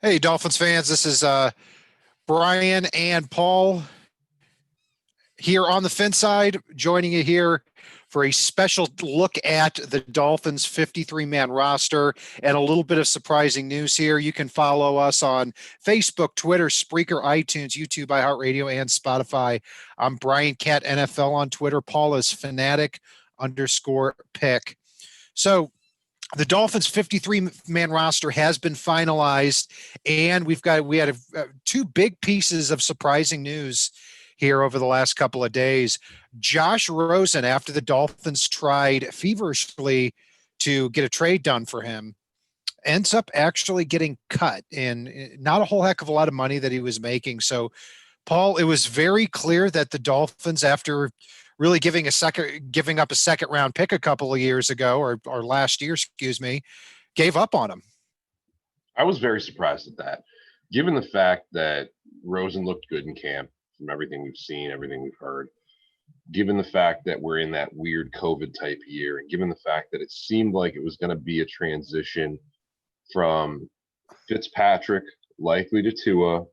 Hey, Dolphins fans, this is Brian and Paul here on the FinSide, joining you here for a special look at the Dolphins 53-man roster and a little bit of surprising news here. You can follow us on Facebook, Twitter, Spreaker, iTunes, YouTube, iHeartRadio, and Spotify. I'm Brian Cat NFL on Twitter. Paul is fanatic_pick. So the Dolphins 53-man roster has been finalized, and we had two big pieces of surprising news here over the last couple of days. Josh Rosen, after the Dolphins tried feverishly to get a trade done for him, ends up actually getting cut, and not a whole heck of a lot of money that he was making. So, Paul, it was very clear that the Dolphins, after really giving up a second round pick a couple of years ago, or last year, excuse me, gave up on him. I was very surprised at that, given the fact that Rosen looked good in camp from everything we've seen, everything we've heard, given the fact that we're in that weird COVID type year, and given the fact that it seemed like it was going to be a transition from Fitzpatrick likely to Tua,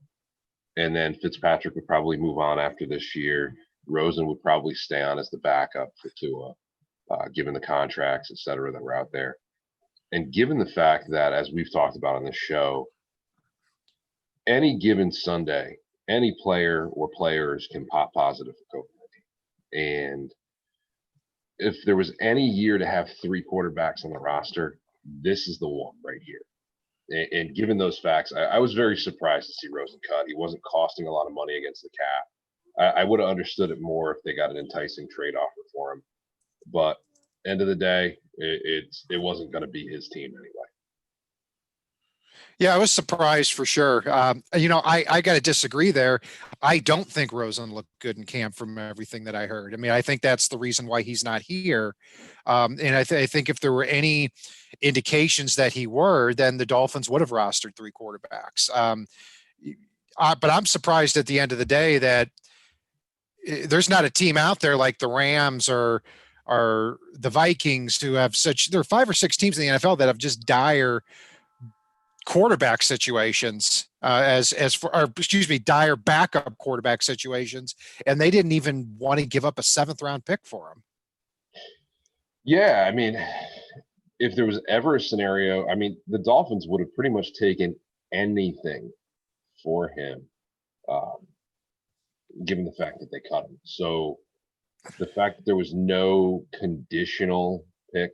and then Fitzpatrick would probably move on after this year. Rosen would probably stay on as the backup for Tua, given the contracts, et cetera, that were out there. And given the fact that, as we've talked about on this show, any given Sunday, any player or players can pop positive for COVID-19. And if there was any year to have three quarterbacks on the roster, this is the one right here. And given those facts, I was very surprised to see Rosen cut. He wasn't costing a lot of money against the cap. I would have understood it more if they got an enticing trade offer for him. But end of the day, it wasn't going to be his team anyway. Yeah, I was surprised for sure. I got to disagree there. I don't think Rosen looked good in camp from everything that I heard. I mean, I think that's the reason why he's not here. And I think if there were any indications that he were, then the Dolphins would have rostered three quarterbacks. But I'm surprised at the end of the day that there's not a team out there like the Rams or the Vikings who have there are 5 or 6 teams in the NFL that have just dire quarterback situations, dire backup quarterback situations, and they didn't even want to give up a 7th round pick for him. Yeah, I mean, if there was ever a scenario, I mean, the Dolphins would have pretty much taken anything for him, given the fact that they cut him. So the fact that there was no conditional pick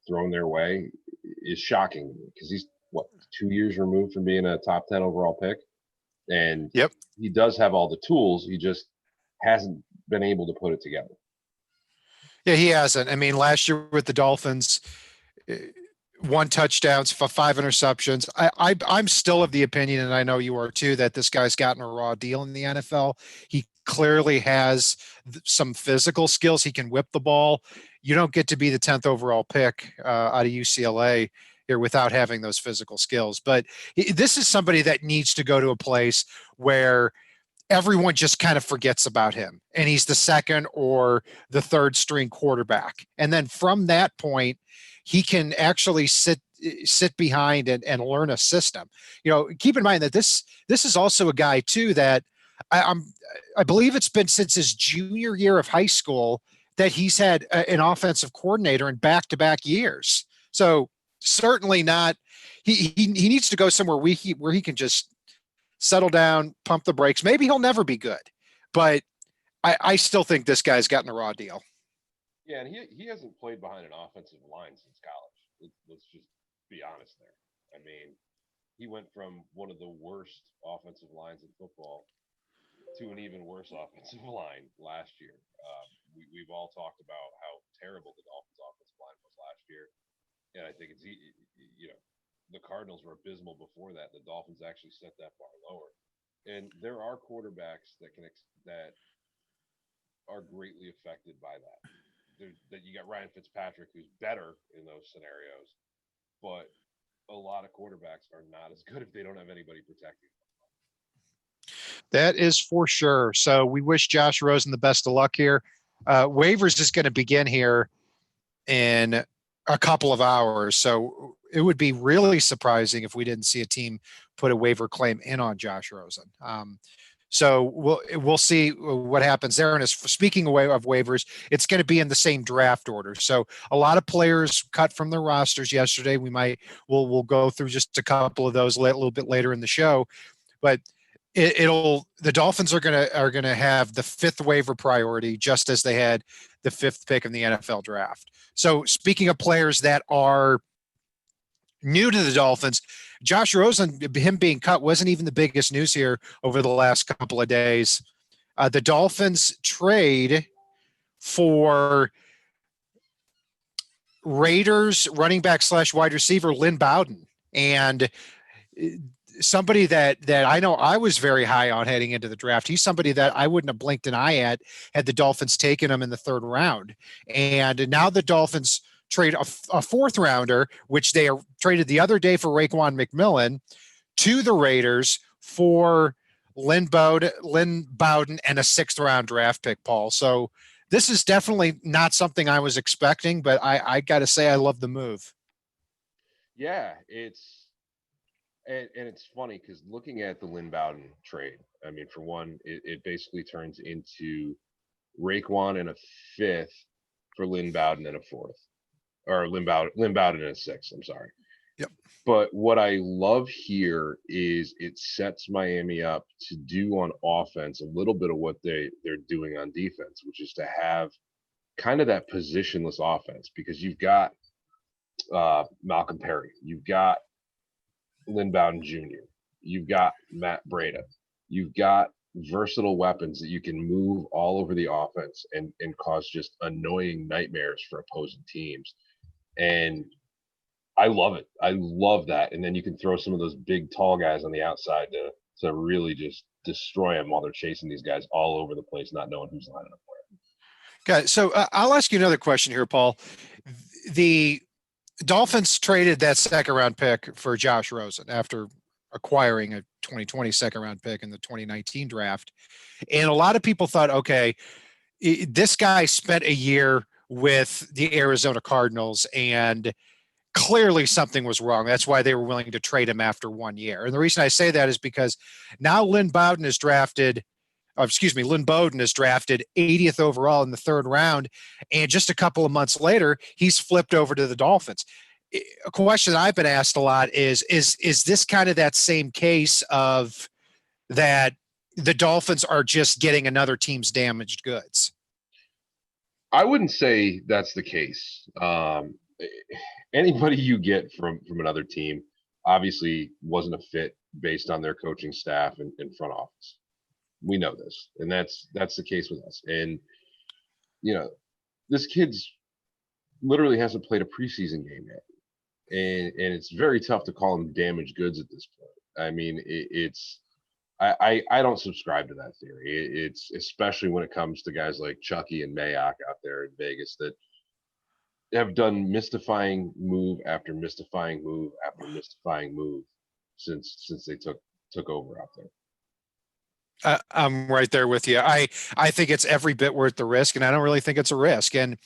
thrown their way is shocking because he's 2 years removed from being a top 10 overall pick. And yep, he does have all the tools. He just hasn't been able to put it together. Yeah, he hasn't. I mean, last year with the Dolphins, 1 touchdowns, 5 interceptions. I'm still of the opinion, and I know you are too, that this guy's gotten a raw deal in the NFL. He clearly has some physical skills. He can whip the ball. You don't get to be the 10th overall pick out of UCLA here without having those physical skills. But this is somebody that needs to go to a place where everyone just kind of forgets about him, and he's the second or the third string quarterback. And then from that point, he can actually sit behind and learn a system. Keep in mind that this is also a guy too that I believe it's been since his junior year of high school that he's had an offensive coordinator in back-to-back years. So certainly not. He needs to go somewhere where he can just settle down, pump the brakes. Maybe he'll never be good, but I still think this guy's gotten a raw deal. Yeah, and he hasn't played behind an offensive line since college. Let's just be honest there. I mean, he went from one of the worst offensive lines in football to an even worse offensive line last year. We've all talked about how terrible the Dolphins' offensive line was last year. And I think the Cardinals were abysmal before that. The Dolphins actually set that bar lower. And there are quarterbacks that are greatly affected by that. That you got Ryan Fitzpatrick, who's better in those scenarios, but a lot of quarterbacks are not as good if they don't have anybody protecting them. That is for sure. So we wish Josh Rosen the best of luck here. Waivers is going to begin here in a couple of hours. So it would be really surprising if we didn't see a team put a waiver claim in on Josh Rosen. So we'll see what happens there. And as speaking of waivers, it's going to be in the same draft order. So a lot of players cut from their rosters yesterday. We'll go through just a couple of those a little bit later in the show, but the Dolphins are gonna have the 5th waiver priority, just as they had the 5th pick in the NFL draft. So speaking of players that are new to the Dolphins, Josh Rosen, him being cut wasn't even the biggest news here over the last couple of days. The Dolphins trade for Raiders running back / wide receiver Lynn Bowden, and somebody that I know I was very high on heading into the draft. He's somebody that I wouldn't have blinked an eye at had the Dolphins taken him in the 3rd round. And now the Dolphins trade a 4th rounder, which they traded the other day for Raekwon McMillan, to the Raiders for Lynn Bowden and a 6th round draft pick, Paul. So this is definitely not something I was expecting, but I got to say I love the move. Yeah, and it's funny because looking at the Lynn Bowden trade, I mean, for one, it basically turns into Raekwon and a 5th for Lynn Bowden and a 4th, or Lynn Bowden and a 6th. I'm sorry. Yep. But what I love here is it sets Miami up to do on offense a little bit of what they're doing on defense, which is to have kind of that positionless offense, because you've got Malcolm Perry, you've got Lynn Bowden Jr., you've got Matt Breida, you've got versatile weapons that you can move all over the offense and cause just annoying nightmares for opposing teams. And I love it. I love that. And then you can throw some of those big, tall guys on the outside to really just destroy them while they're chasing these guys all over the place, not knowing who's lining up where. Okay, so I'll ask you another question here, Paul. The Dolphins traded that 2nd round pick for Josh Rosen after acquiring a 2020 2nd round pick in the 2019 draft. And a lot of people thought, okay, this guy spent a year with the Arizona Cardinals and clearly something was wrong. That's why they were willing to trade him after 1 year. And the reason I say that is because now Lynn Bowden is drafted 80th overall in the 3rd round. And just a couple of months later, he's flipped over to the Dolphins. A question I've been asked a lot is this kind of that same case of that the Dolphins are just getting another team's damaged goods? I wouldn't say that's the case. Anybody you get from another team obviously wasn't a fit based on their coaching staff and front office. We know this, and that's the case with us. And this kid's literally hasn't played a preseason game yet, and it's very tough to call him damaged goods at this point. I mean, I don't subscribe to that theory. It's especially when it comes to guys like Chucky and Mayock out there in Vegas that have done mystifying move after mystifying move after mystifying move since they took over out there. I'm right there with you. I think it's every bit worth the risk, and I don't really think it's a risk. And,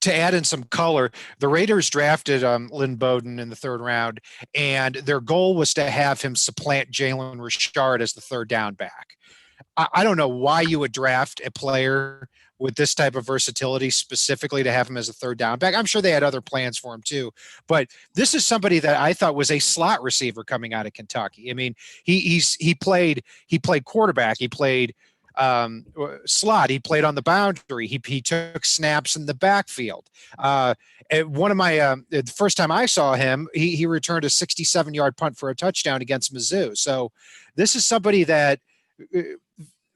to add in some color, the Raiders drafted Lynn Bowden in the 3rd round, and their goal was to have him supplant Jalen Richard as the 3rd down back. I don't know why you would draft a player with this type of versatility specifically to have him as a 3rd down back. I'm sure they had other plans for him too, but this is somebody that I thought was a slot receiver coming out of Kentucky. I mean, he played quarterback, he played slot, he played on the boundary, he took snaps in the backfield. One of my the first time I saw him, he returned a 67-yard punt for a touchdown against Mizzou. So this is somebody that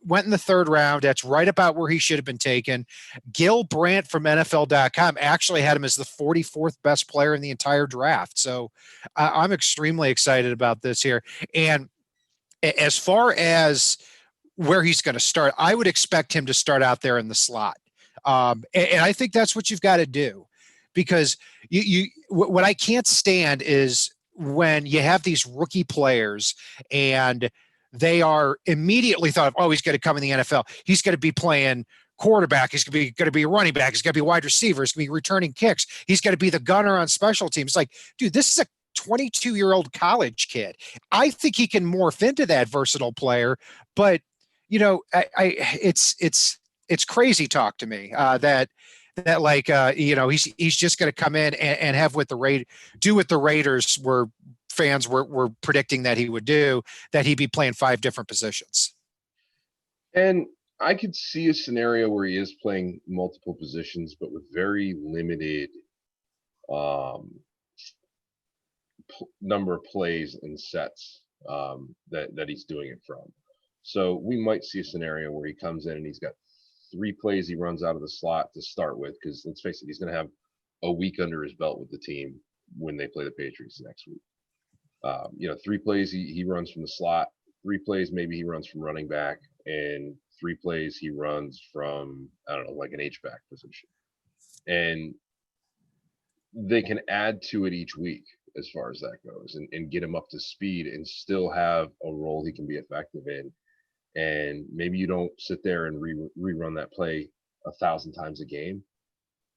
went in the 3rd round. That's right about where he should have been taken. Gil Brandt from NFL.com actually had him as the 44th best player in the entire draft. So I'm extremely excited about this here. And as far as where he's going to start, I would expect him to start out there in the slot. And I think that's what you've got to do, because what I can't stand is when you have these rookie players and they are immediately thought of, oh, he's going to come in the NFL. He's going to be playing quarterback. He's going to be a running back. He's going to be a wide receiver. He's going to be returning kicks. He's going to be the gunner on special teams. Like, dude, this is a 22-year-old college kid. I think he can morph into that versatile player, but it's crazy talk to me that like he's just going to come in and have what the Raiders were fans were predicting that he would do, that he'd be playing 5 different positions. And I could see a scenario where he is playing multiple positions, but with very limited number of plays and sets that he's doing it from. So we might see a scenario where he comes in and he's got 3 plays he runs out of the slot to start with, because let's face it, he's going to have a week under his belt with the team when they play the Patriots next week. 3 plays he runs from the slot, 3 plays maybe he runs from running back, and 3 plays he runs from, I don't know, like an H-back position. And they can add to it each week as far as that goes, and get him up to speed and still have a role he can be effective in. And maybe you don't sit there and rerun that play 1,000 times a game,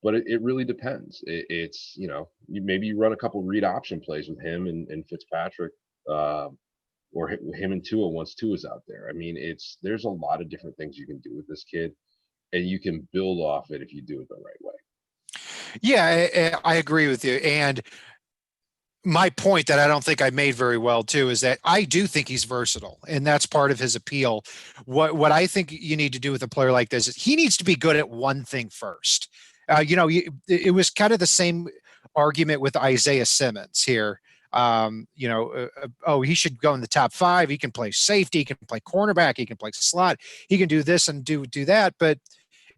but it really depends. It's maybe you run a couple read option plays with him and Fitzpatrick, or him and Tua once Tua's out there. I mean, there's a lot of different things you can do with this kid, and you can build off it if you do it the right way. Yeah, I agree with you. And my point that I don't think I made very well too is that I do think he's versatile, and that's part of his appeal. What I think you need to do with a player like this is he needs to be good at one thing first. It was kind of the same argument with Isaiah Simmons here. He should go in the top 5. He can play safety, he can play cornerback, he can play slot, he can do this and do that. But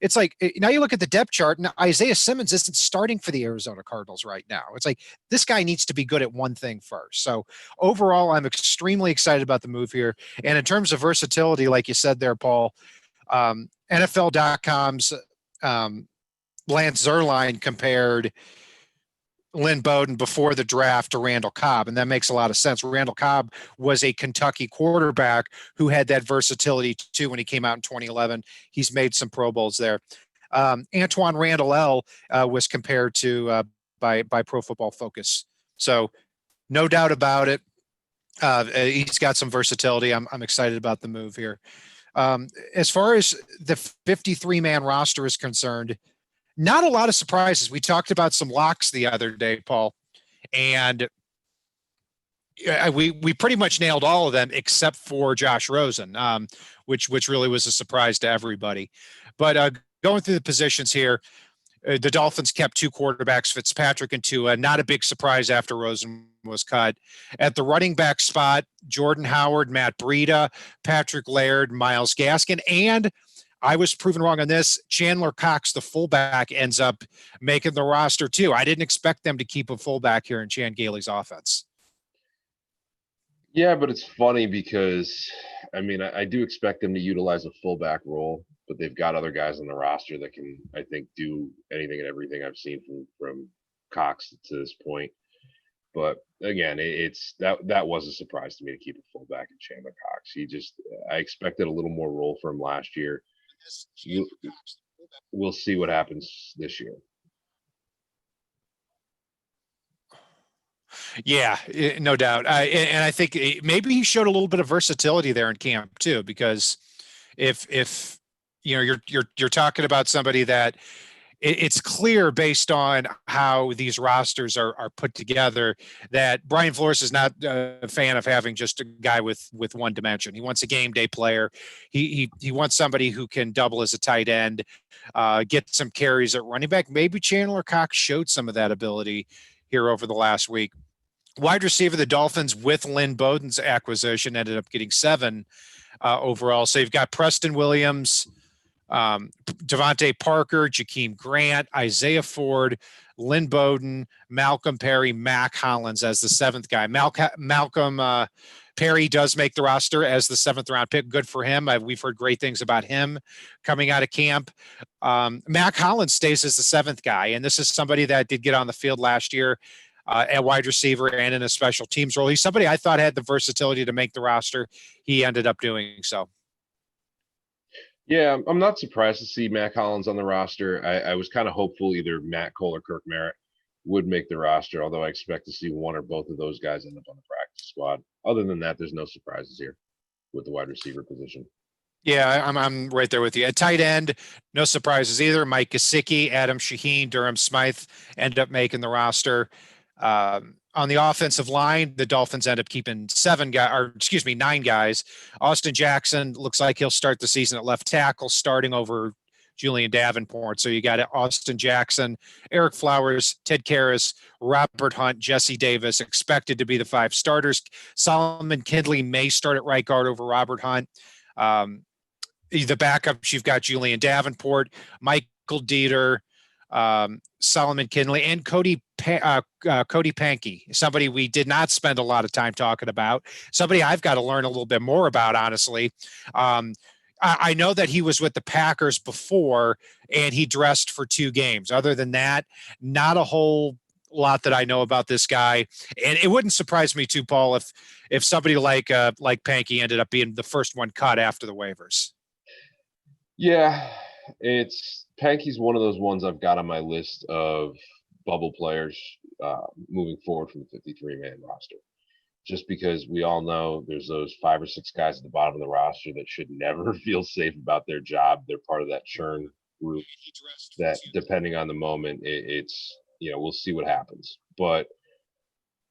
it's like, now you look at the depth chart, and Isaiah Simmons isn't starting for the Arizona Cardinals right now. It's like, this guy needs to be good at one thing first. So overall, I'm extremely excited about the move here. And in terms of versatility, like you said there, Paul, NFL.com's Lance Zierlein compared Lynn Bowden before the draft to Randall Cobb, and that makes a lot of sense. Randall Cobb was a Kentucky quarterback who had that versatility too when he came out in 2011. He's made some Pro Bowls there. Antoine Randall L was compared to by Pro Football Focus. So no doubt about it. He's got some versatility. I'm excited about the move here. As far as the 53-man roster is concerned, not a lot of surprises. We talked about some locks the other day, Paul, and we pretty much nailed all of them except for Josh Rosen, which really was a surprise to everybody. But going through the positions here, the Dolphins kept 2 quarterbacks, Fitzpatrick and Tua. Not a big surprise after Rosen was cut. At the running back spot, Jordan Howard, Matt Breida, Patrick Laird, Myles Gaskin, and I was proven wrong on this, Chandler Cox, the fullback, ends up making the roster too. I didn't expect them to keep a fullback here in Chan Gailey's offense. Yeah, but it's funny because, I mean, I do expect them to utilize a fullback role, but they've got other guys on the roster that can, I think, do anything and everything I've seen from Cox to this point. But again, that was a surprise to me to keep a fullback in Chandler Cox. I expected a little more role from him last year. We'll see what happens this year. Yeah, no doubt. And I think maybe he showed a little bit of versatility there in camp too, because if you're talking about somebody that it's clear based on how these rosters are put together that Brian Flores is not a fan of having just a guy with one dimension. He wants a game day player. He wants somebody who can double as a tight end, get some carries at running back. Maybe Chandler Cox showed some of that ability here over the last week. Wide receiver, the Dolphins with Lynn Bowden's acquisition ended up getting 7 overall. So you've got Preston Williams, Devontae Parker, Jakeem Grant, Isaiah Ford, Lynn Bowden, Malcolm Perry, Mac Hollins as the 7th guy. Malcolm Perry does make the roster as the 7th round pick. Good for him. We've heard great things about him coming out of camp. Mac Hollins stays as the 7th guy, and this is somebody that did get on the field last year at wide receiver and in a special teams role. He's somebody I thought had the versatility to make the roster. He ended up doing so. Yeah, I'm not surprised to see Matt Collins on the roster. I was kind of hopeful either Matt Cole or Kirk Merritt would make the roster, although I expect to see one or both of those guys end up on the practice squad. Other than that, there's no surprises here with the wide receiver position. Yeah, I'm right there with you. At tight end, no surprises either. Mike Gesicki, Adam Shaheen, Durham Smythe end up making the roster. On the offensive line, the Dolphins end up keeping 9 guys. Austin Jackson looks like he'll start the season at left tackle, starting over Julian Davenport. So you got Austin Jackson, Eric Flowers, Ted Karras, Robert Hunt, Jesse Davis expected to be the 5 starters. Solomon Kindley may start at right guard over Robert Hunt. The backups, you've got Julian Davenport, Michael Dieter, Solomon Kindley, and Cody Pankey, somebody we did not spend a lot of time talking about, somebody I've got to learn a little bit more about, honestly. I know that he was with the Packers before, and he dressed for 2 games. Other than that, not a whole lot that I know about this guy. And it wouldn't surprise me too, Paul, if somebody like Pankey ended up being the first one cut after the waivers. Yeah, it's Pankey's one of those ones I've got on my list of bubble players moving forward from the 53-man roster. Just because we all know there's those 5 or 6 guys at the bottom of the roster that should never feel safe about their job. They're part of that churn group that, depending on the moment, it's we'll see what happens. But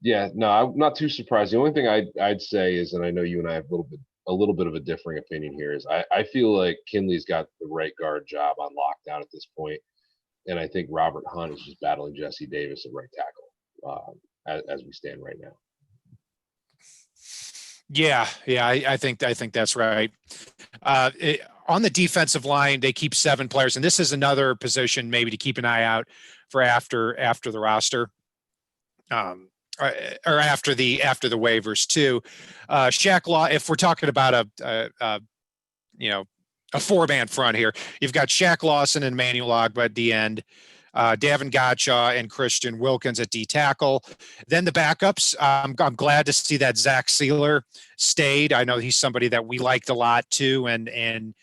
yeah, no, I'm not too surprised. The only thing I'd say is, and I know you and I have a little bit of a differing opinion here, is I feel like Kindley's got the right guard job on lockdown at this point, and I think Robert Hunt is just battling Jesse Davis at right tackle as we stand right now. Yeah, I think that's right. On the defensive line, they keep 7 players, and this is another position maybe to keep an eye out for after the roster. Or after the waivers too. Shaq Law, if we're talking about a 4-man front here, you've got Shaq Lawson and Emmanuel Ogbah at the end, Davin Gottschall and Christian Wilkins at D tackle. Then the backups, I'm glad to see that Zach Sealer stayed. I know he's somebody that we liked a lot too, and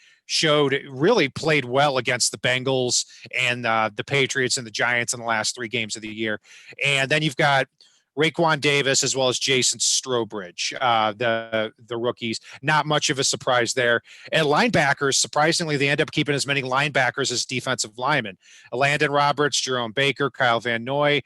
really played well against the Bengals and the Patriots and the Giants in the last 3 games of the year. And then you've got Raekwon Davis as well as Jason Strowbridge, the rookies. Not much of a surprise there. And linebackers, surprisingly, they end up keeping as many linebackers as defensive linemen. Landon Roberts, Jerome Baker, Kyle Van Noy,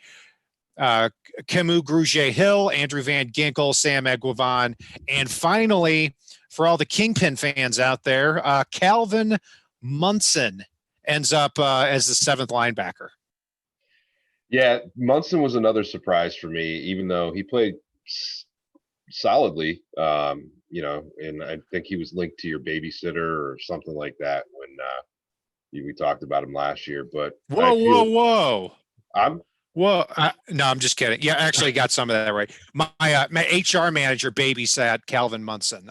Kemu Grugier-Hill, Andrew Van Ginkel, Sam Eguavoen, and finally, for all the Kingpin fans out there, Calvin Munson ends up as the 7th linebacker. Yeah, Munson was another surprise for me, even though he played solidly, and I think he was linked to your babysitter or something like that when we talked about him last year. But whoa! No, I'm just kidding. Yeah, actually got some of that right. My HR manager babysat Calvin Munson.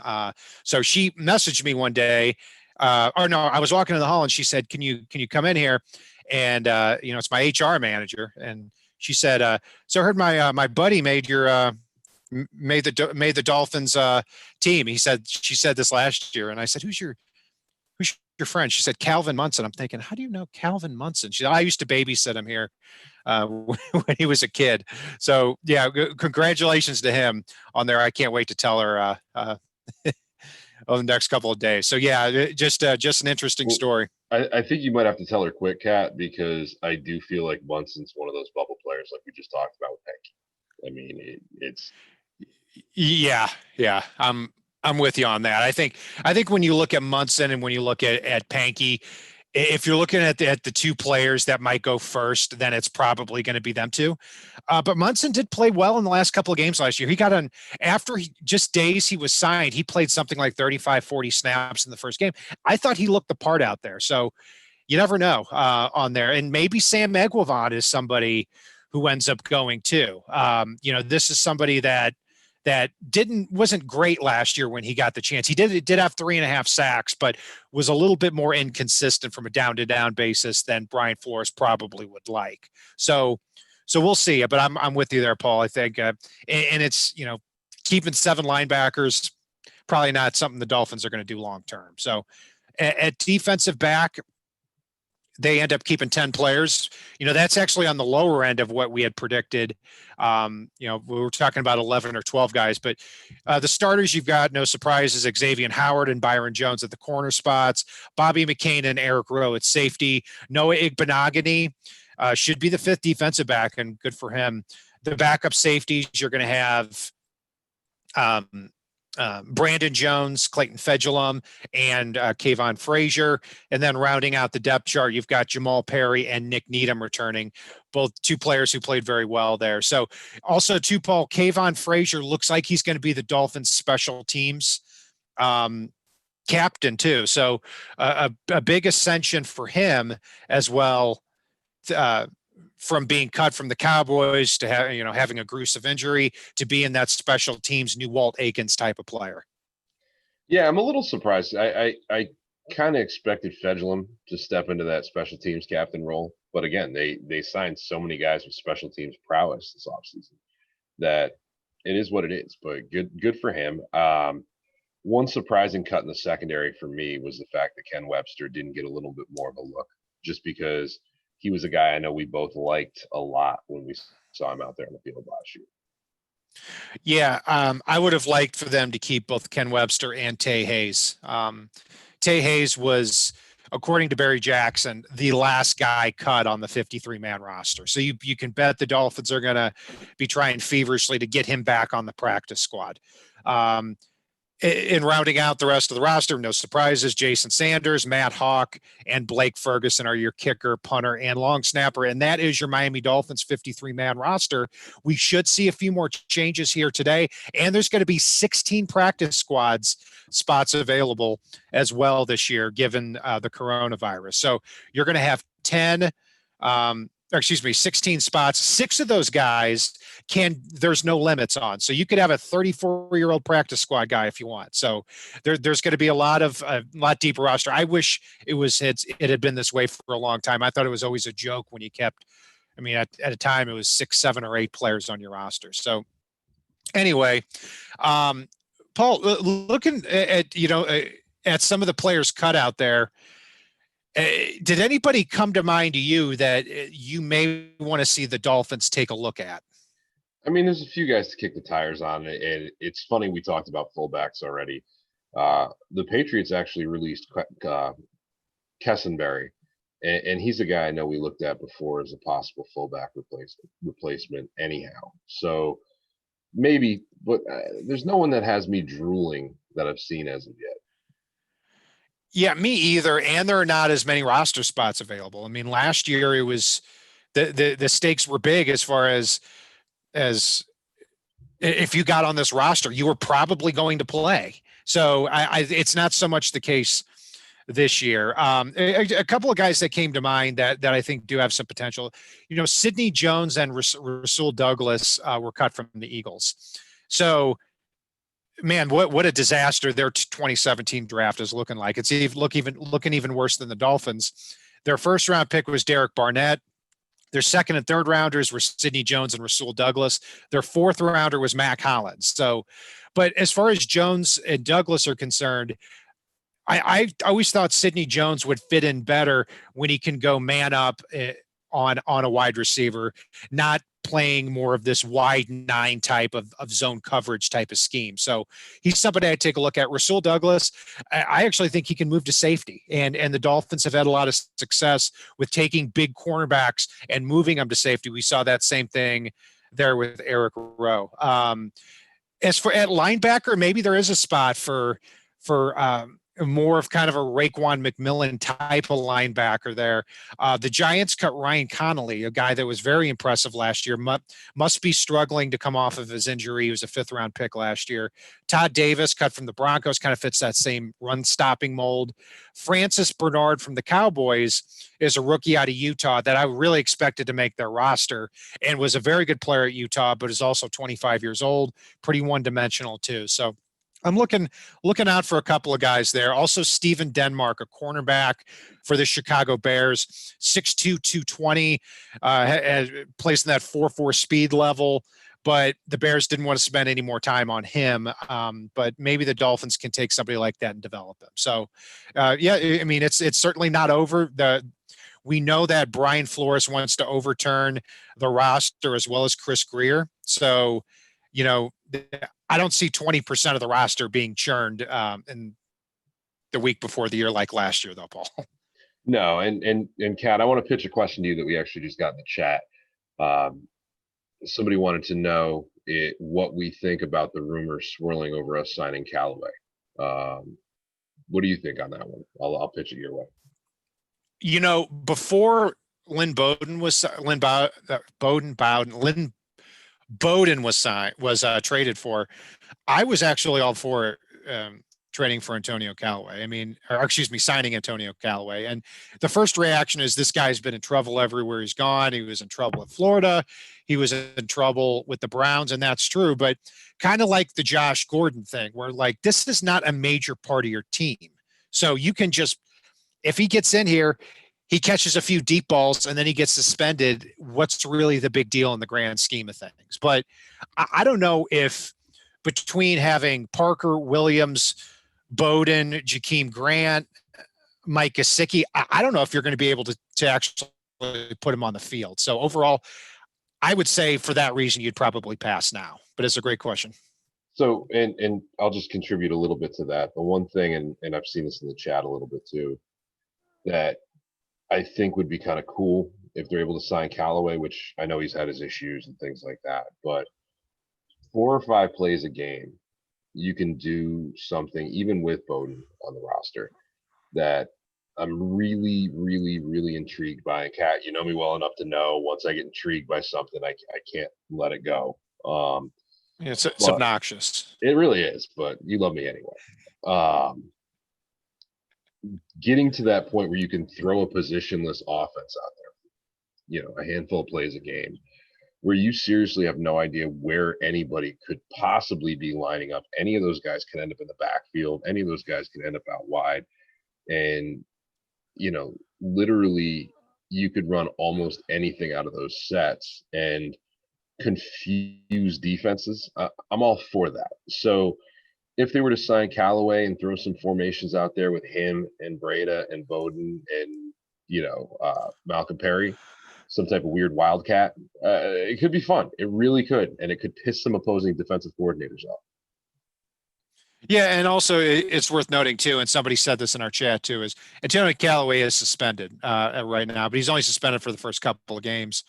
So she messaged me one day, I was walking in the hall and she said, "Can you come in here?" And it's my HR manager, and she said, "So I heard my buddy made the Dolphins team." She said this last year, and I said, "Who's your friend?" She said, "Calvin Munson." I'm thinking, how do you know Calvin Munson? She said, "I used to babysit him here when he was a kid." So yeah, congratulations to him on there. I can't wait to tell her over the next couple of days. So yeah, just an interesting story. I think you might have to tell her quick, Kat, because I do feel like Munson's one of those bubble players like we just talked about with Pankey. I mean, it's yeah. I'm with you on that. I think when you look at Munson and when you look at Pankey, if you're looking at the 2 players that might go first, then it's probably going to be them 2. But Munson did play well in the last couple of games last year. He got after just days he was signed, he played something like 35, 40 snaps in the first game. I thought he looked the part out there. So you never know on there. And maybe Sam Eguavoen is somebody who ends up going too. This is somebody that wasn't great last year when he got the chance. He did have 3.5 sacks, but was a little bit more inconsistent from a down-to-down basis than Brian Flores probably would like. So we'll see. But I'm with you there, Paul. I think, and it's keeping 7 linebackers probably not something the Dolphins are going to do long term. So At defensive back, they end up keeping 10 players. That's actually on the lower end of what we had predicted. We were talking about 11 or 12 guys, but the starters, you've got no surprises, Xavier Howard and Byron Jones at the corner spots, Bobby McCain and Eric Rowe at safety. Noah Igbenogany should be the fifth defensive back, and good for him. The backup safeties, you're going to have Brandon Jones, Clayton Fedulum, and Kayvon Frazier. And then rounding out the depth chart, you've got Jamal Perry and Nick Needham returning, both two players who played very well there. So also too, Paul, Kayvon Frazier looks like he's going to be the Dolphins special teams captain too. So a big ascension for him as well, from being cut from the Cowboys to having a gruesome injury to being that special teams new Walt Aikens type of player. Yeah, I'm a little surprised. I kind of expected Fedulum to step into that special teams captain role, but again, they signed so many guys with special teams prowess this offseason that it is what it is. But good for him. One surprising cut in the secondary for me was the fact that Ken Webster didn't get a little bit more of a look, just because he was a guy I know we both liked a lot when we saw him out there in the field last year. Yeah, I would have liked for them to keep both Ken Webster and Tay Hayes. Tay Hayes was, according to Barry Jackson, the last guy cut on the 53-man roster. So you can bet the Dolphins are going to be trying feverishly to get him back on the practice squad. In rounding out the rest of the roster, no surprises, Jason Sanders, Matt Hawk, and Blake Ferguson are your kicker, punter, and long snapper. And that is your Miami Dolphins 53-man roster. We should see a few more changes here today. And there's going to be 16 practice squads spots available as well this year, given the coronavirus. So you're going to have 16 spots. 6 of those guys there's no limits on. So you could have a 34-year-old practice squad guy if you want. So there's going to be a lot deeper roster. I wish it had been this way for a long time. I thought it was always a joke when you kept, at a time it was 6, 7, or 8 players on your roster. So anyway, Paul, looking at some of the players cut out there, did anybody come to mind to you that you may want to see the Dolphins take a look at? There's a few guys to kick the tires on, and it's funny we talked about fullbacks already. The Patriots actually released Kessenberry, and he's a guy I know we looked at before as a possible fullback replacement anyhow. So maybe, but there's no one that has me drooling that I've seen as of yet. Yeah, me either. And there are not as many roster spots available. Last year it was the stakes were big as far as if you got on this roster, you were probably going to play. So it's not so much the case this year. A couple of guys that came to mind that I think do have some potential. Sidney Jones and Rasul Douglas were cut from the Eagles. So, man, what a disaster their 2017 draft is looking like. It's looking even worse than the Dolphins. Their first round pick was Derek Barnett. Their second and third rounders were Sidney Jones and Rasul Douglas. Their fourth rounder was Mac Hollins. So, but as far as Jones and Douglas are concerned, I always thought Sidney Jones would fit in better when he can go man up on a wide receiver, not playing more of this wide 9 type of zone coverage type of scheme. So he's somebody I'd take a look at. Rasul Douglas, I actually think he can move to safety, and the Dolphins have had a lot of success with taking big cornerbacks and moving them to safety. We saw that same thing there with Eric Rowe. As for at linebacker, maybe there is a spot for more of kind of a Raekwon McMillan type of linebacker there. The Giants cut Ryan Connolly, a guy that was very impressive last year, must be struggling to come off of his injury. He was a 5th-round pick last year. Todd Davis, cut from the Broncos, kind of fits that same run-stopping mold. Francis Bernard from the Cowboys is a rookie out of Utah that I really expected to make their roster and was a very good player at Utah, but is also 25 years old, pretty one-dimensional too. So I'm looking out for a couple of guys there. Also, Steven Denmark, a cornerback for the Chicago Bears, 6'2", 220, plays in that 4.4 speed level. But the Bears didn't want to spend any more time on him. But maybe the Dolphins can take somebody like that and develop him. So, yeah, I mean, it's certainly not over. We know that Brian Flores wants to overturn the roster as well as Chris Greer. So, you know, I don't see 20% of the roster being churned in the week before the year like last year, though, Paul. No, and Kat, I want to pitch a question to you that we actually just got in the chat. Somebody wanted to know what we think about the rumors swirling over us signing Callaway. What do you think on that one? I'll pitch it your way. You know, before Lynn Bowden was traded for, I was actually all for trading for Antonio Callaway. I mean, or excuse me, signing Antonio Callaway. And the first reaction is this guy's been in trouble everywhere he's gone. He was in trouble at Florida. He was in trouble with the Browns, and that's true. But kind of like the Josh Gordon thing, where like this is not a major part of your team. So you can just, if he gets in here, he catches a few deep balls and then he gets suspended. What's really the big deal in the grand scheme of things? But I don't know if between having Parker, Williams, Bowden, Jakeem Grant, Mike Gesicki, I don't know if you're going to be able to actually put him on the field. So overall, I would say for that reason, you'd probably pass now. But it's a great question. So, and I'll just contribute a little bit to that. The one thing, and I've seen this in the chat a little bit too, that I think would be kind of cool if they're able to sign Callaway, which I know he's had his issues and things like that. But 4 or 5 plays a game, you can do something, even with Bowden on the roster, that I'm really, really, really intrigued by. And Kat, you know me well enough to know once I get intrigued by something, I can't let it go. It's obnoxious. It really is, but you love me anyway. Getting to that point where you can throw a positionless offense out there, you know, a handful of plays a game, where you seriously have no idea where anybody could possibly be lining up. Any of those guys can end up in the backfield. Any of those guys can end up out wide. And, you know, literally you could run almost anything out of those sets and confuse defenses. I'm all for that. So if they were to sign Callaway and throw some formations out there with him and Breda and Bowden and, you know, Malcolm Perry, some type of weird wildcat, it could be fun. It really could. And it could piss some opposing defensive coordinators off. Yeah, and also it's worth noting too, and somebody said this in our chat too, is Antonio Callaway is suspended right now, but he's only suspended for the first couple of games.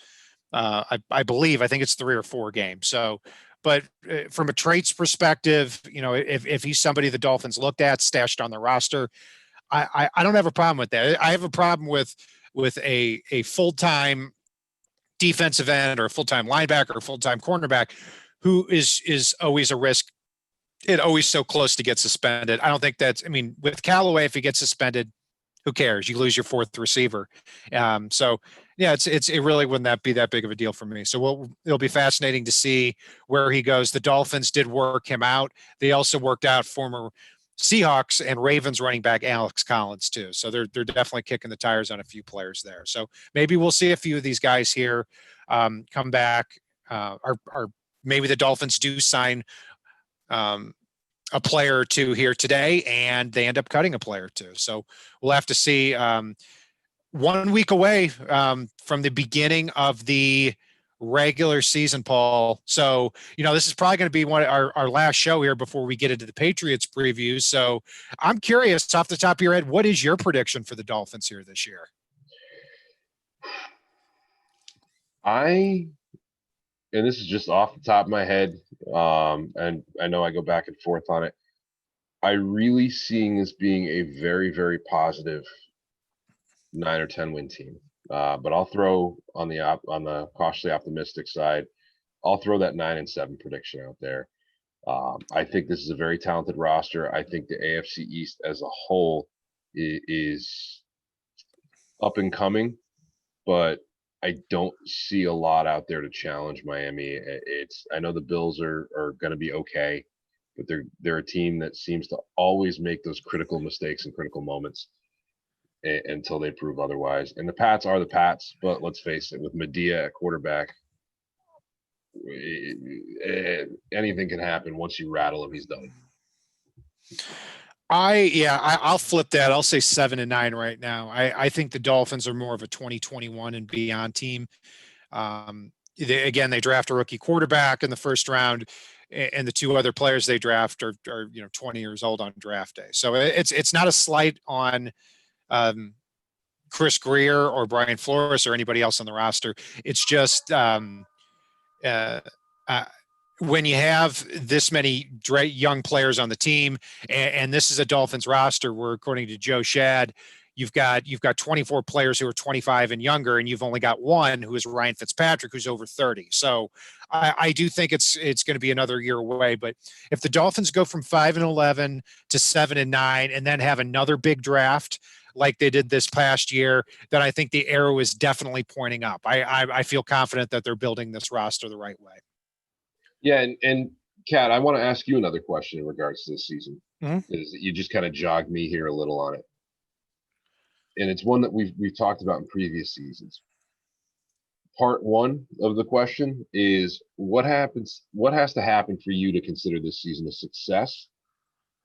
I believe, I think it's 3 or 4 games. So, but from a traits perspective, you know, if he's somebody the Dolphins looked at, stashed on the roster, I don't have a problem with that. I have a problem with a full-time defensive end or a full-time linebacker or full-time cornerback who is always a risk. It always so close to get suspended. I don't think that's, I mean, with Callaway, if he gets suspended, who cares? You lose your 4th receiver. So yeah, it really wouldn't that be that big of a deal for me. So it'll be fascinating to see where he goes. The Dolphins did work him out. They also worked out former Seahawks and Ravens running back Alex Collins too. So they're definitely kicking the tires on a few players there. So maybe we'll see a few of these guys here come back. Or maybe the Dolphins do sign a player or two here today, and they end up cutting a player or two. So we'll have to see. 1 week away from the beginning of the regular season, Paul. So, you know, this is probably going to be our last show here before we get into the Patriots previews. So I'm curious, off the top of your head, what is your prediction for the Dolphins here this year? And this is just off the top of my head, and I know I go back and forth on it. I really seeing this being a very, very positive 9 or 10 win team. But I'll throw on the cautiously optimistic side, I'll throw that 9-7 prediction out there. I think this is a very talented roster. I think the AFC East as a whole is up and coming, but I don't see a lot out there to challenge Miami. I know the Bills are going to be okay. but they're a team that seems to always make those critical mistakes and critical moments until they prove otherwise. And the Pats are the Pats, but let's face it, with Medea at quarterback, anything can happen. Once you rattle him, he's done. I'll flip that. I'll say 7-9 right now. I think the Dolphins are more of a 2021 and beyond team. They draft a rookie quarterback in the first round, and the two other players they draft are 20 years old on draft day. So it's not a slight on Chris Greer or Brian Flores or anybody else on the roster. It's just when you have this many young players on the team, and this is a Dolphins roster where, according to Joe Shad, you've got 24 players who are 25 and younger, and you've only got one who is Ryan Fitzpatrick, who's over 30. So I do think it's going to be another year away. But if the Dolphins go from 5-11 to 7-9, and then have another big draft like they did this past year, then I think the arrow is definitely pointing up. I feel confident that they're building this roster the right way. Yeah, and Kat, I want to ask you another question in regards to this season. Mm-hmm. Is that you just kind of jogged me here a little on it, and it's one that we've talked about in previous seasons. Part one of the question is what has to happen for you to consider this season a success,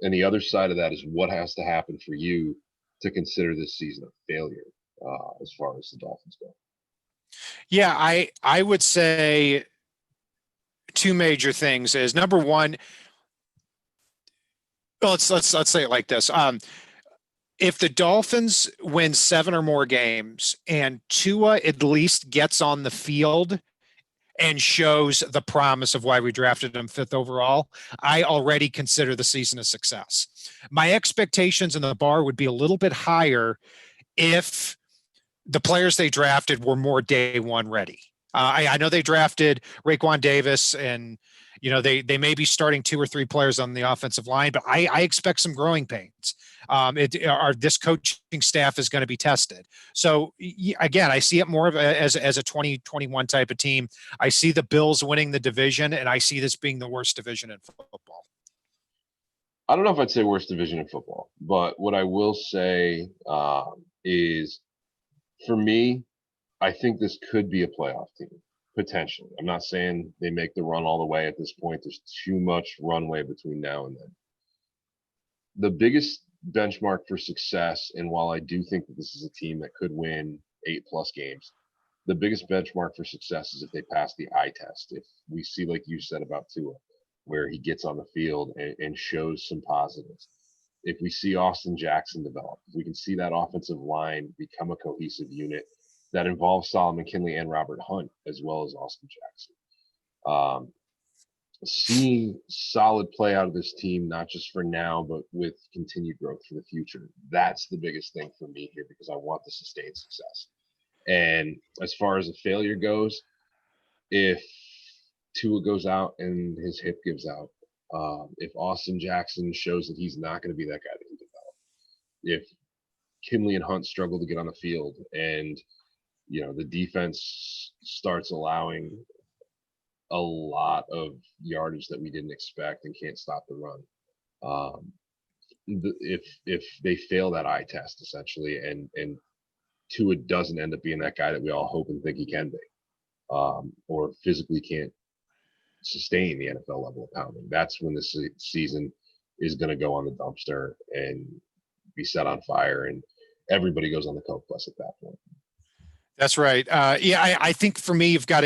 and the other side of that is what has to happen for you to consider this season a failure, as far as the Dolphins go. Yeah, I would say two major things is, number one, let's say it like this. If the Dolphins win 7 or more games and Tua at least gets on the field and shows the promise of why we drafted him 5th overall, I already consider the season a success. My expectations in the bar would be a little bit higher if the players they drafted were more day one ready. I know they drafted Raekwon Davis, and they may be starting 2 or 3 players on the offensive line, but I expect some growing pains. This coaching staff is going to be tested. So again, I see it more of as a 2021 type of team. I see the Bills winning the division, and I see this being the worst division in football. I don't know if I'd say worst division in football, but what I will say is, for me, I think this could be a playoff team, potentially. I'm not saying they make the run all the way at this point. There's too much runway between now and then. The biggest benchmark for success, and while I do think that this is a team that could win 8+ games, the biggest benchmark for success is if they pass the eye test. If we see, like you said about Tua, where he gets on the field and shows some positives. If we see Austin Jackson develop, if we can see that offensive line become a cohesive unit that involves Solomon Kinley and Robert Hunt, as well as Austin Jackson. Seeing solid play out of this team, not just for now, but with continued growth for the future. That's the biggest thing for me here, because I want the sustained success. And as far as a failure goes, if Tua goes out and his hip gives out, if Austin Jackson shows that he's not going to be that guy that he developed, if Kinley and Hunt struggle to get on the field, and the defense starts allowing a lot of yardage that we didn't expect and can't stop the run. If they fail that eye test, essentially, and Tua doesn't end up being that guy that we all hope and think he can be, or physically can't sustain the NFL level of pounding, that's when this season is going to go on the dumpster and be set on fire, and everybody goes on the coke bus at that point. That's right. I think for me, you've got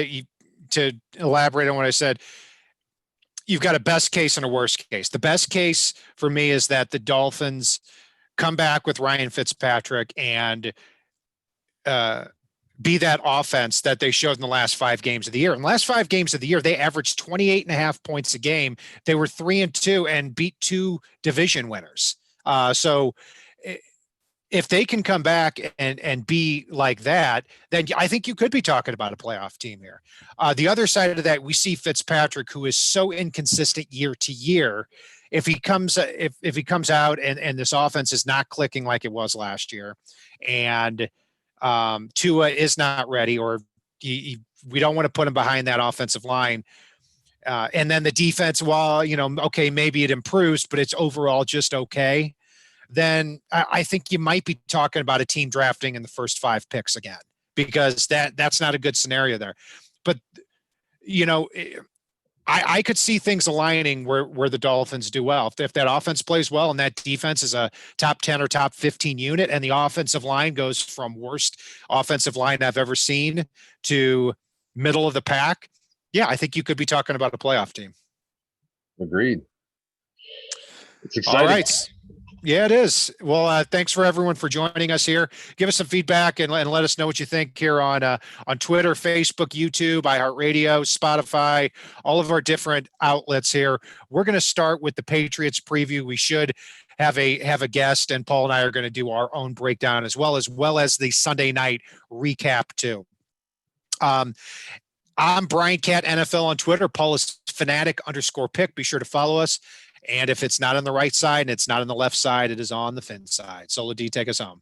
to elaborate on what I said. You've got a best case and a worst case. The best case for me is that the Dolphins come back with Ryan Fitzpatrick and be that offense that they showed in the last 5 games of the year. In the last 5 games of the year, they averaged 28.5 points a game. They were 3-2 and beat 2 division winners. So if they can come back and be like that, then I think you could be talking about a playoff team here. The other side of that, we see Fitzpatrick, who is so inconsistent year to year. If he comes out and this offense is not clicking like it was last year, and Tua is not ready, or we don't want to put him behind that offensive line, And then the defense, while, okay, maybe it improves, but it's overall just okay, then I think you might be talking about a team drafting in the first 5 picks again, because that's not a good scenario there. But, I could see things aligning where the Dolphins do well. If that offense plays well and that defense is a top 10 or top 15 unit, and the offensive line goes from worst offensive line I've ever seen to middle of the pack, yeah, I think you could be talking about a playoff team. Agreed. It's All exciting. right. Yeah, it is. Well, thanks for everyone for joining us here. Give us some feedback and let us know what you think here on Twitter, Facebook, YouTube, iHeartRadio, Spotify, all of our different outlets here. We're going to start with the Patriots preview. We should have a guest, and Paul and I are going to do our own breakdown as well as the Sunday night recap too. I'm Brian Cat NFL on Twitter. Paul is fanatic_pick. Be sure to follow us. And if it's not on the right side and it's not on the left side, it is on the FinSide. Solo D, take us home.